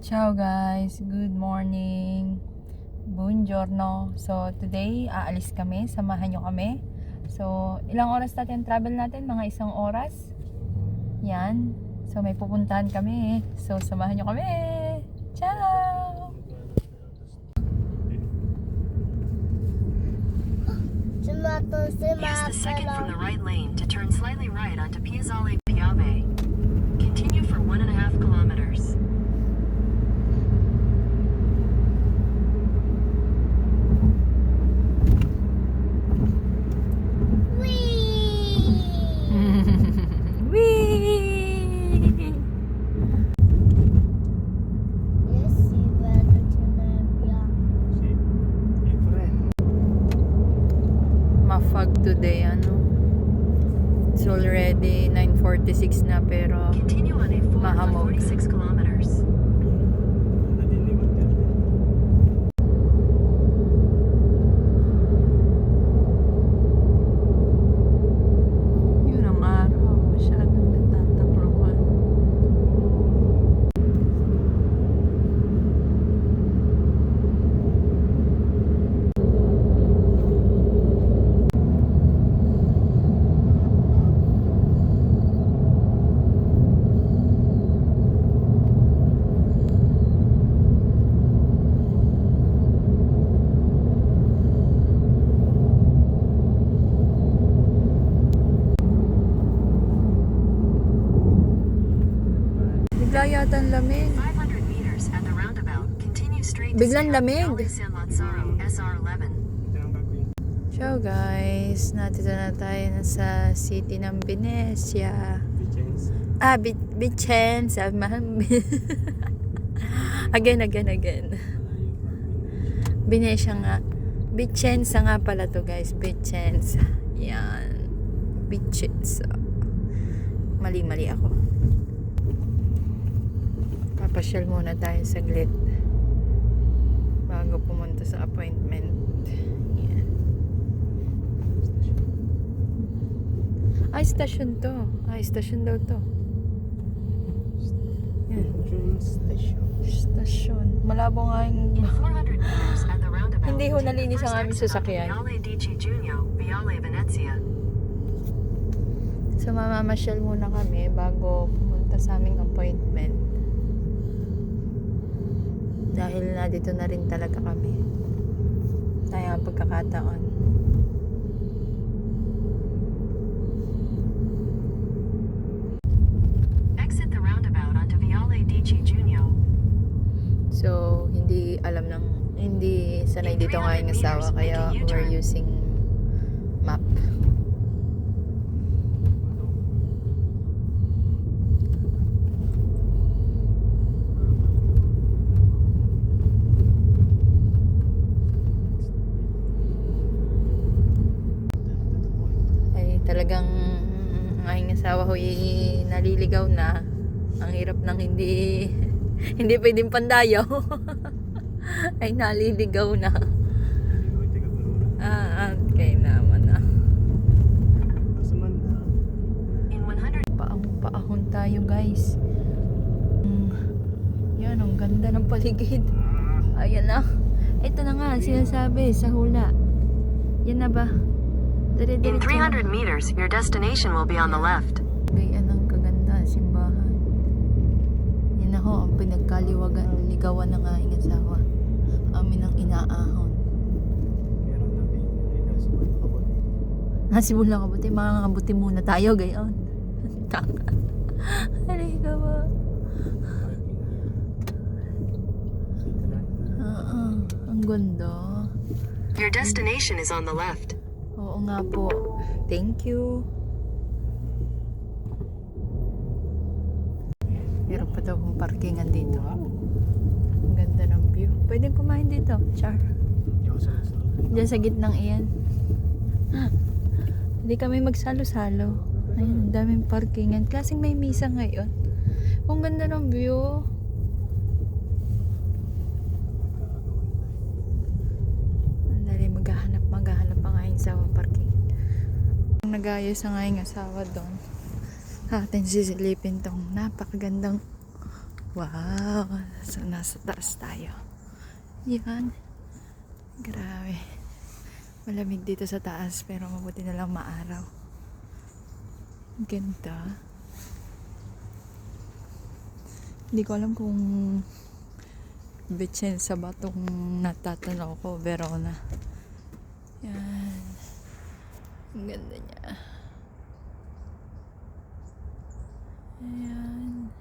Ciao guys, good morning. Buongiorno. So today, aalis kami, samahan nyo kami. So ilang oras natin travel natin? Mga 1 oras. Yan. So may pupuntahan kami. So samahan nyo kami. Ciao! Use the second from the right lane to turn slightly right onto Piazzale Piave. Continue for 1.5 kilometers. Whee! Mafag today, ano? It's already 9:46 na pero Continue on A4 for mahamog. 46 kilometers. Yun ang araw. Masyadong natatakluhan. Bigla yata ang lamig. 500 meters at the roundabout. Continue straight to Biglang stay on lamig. Viale San Lazzaro SR11. Ciao guys, nandito na tayo sa city ng Venezia. Vicenza. Again. Venezia nga. Vicenza nga pala to guys. Vicenza. Yan. Vicenza. Mali ako. Papasyal muna tayo saglit bago pumunta sa appointment. Yan. Ay, station to. Ay, station daw to. Yan. Station. Malabo nga yung... In 400 meters at the roundabout. Hindi ho take the nalinis ang first aming exit onto sasakyan. Viale di Cigugno, Viale Venezia. So, mamamasyal muna kami bago pumunta sa aming appointment. Dahil na dito na rin talaga kami. Tayo ang pagkakataon. Exit the roundabout onto Viale di Cigugno. So, hindi sanay dito nga yung asawa, kaya we're using map. Ay, talagang ang aking asawa ho naliligaw na. Ang hirap ng hindi pwedeng pandayaw. Ay, naliligaw na. Okay naman na. In 100 Paahon tayo guys. Yan, ang ganda ng paligid. Ayan na. Ito na nga, sinasabi sa hula. Yan na ba? In 300 meters, your destination will be on the left. Gayan ang kaganda, simbahan. Yan na ho, ang pinagkaligawan ng aking asawa. Amin ang inaahon. Nasibol lang kabuti. Mga kabuti muna tayo, gayon. Taka. Halika ba? Ang ganda. Your destination is on the left. Oo nga po. Thank you. Meron pa daw kung parkingan dito. Ang ganda ng view. Pwedeng kumain dito. Char. Diyan sa gitnang iyan. Hindi kami magsalo-salo. Ayun, daming parkingan. Klaseng may misa ngayon. Ang ganda ng view. Andali, maghahanap ang aking sa parking. Nag-ayos ang aking asawa doon. Atin sisilipin tong napakagandang Wow! So, nasa taas tayo. Yan. Grabe. Malamig dito sa taas pero mabuti na lang maaraw. Ganda. Hindi ko alam kung Vicenza ba itong natatanaw ko, Verona. Yan. Ang ganda niya. Ayan.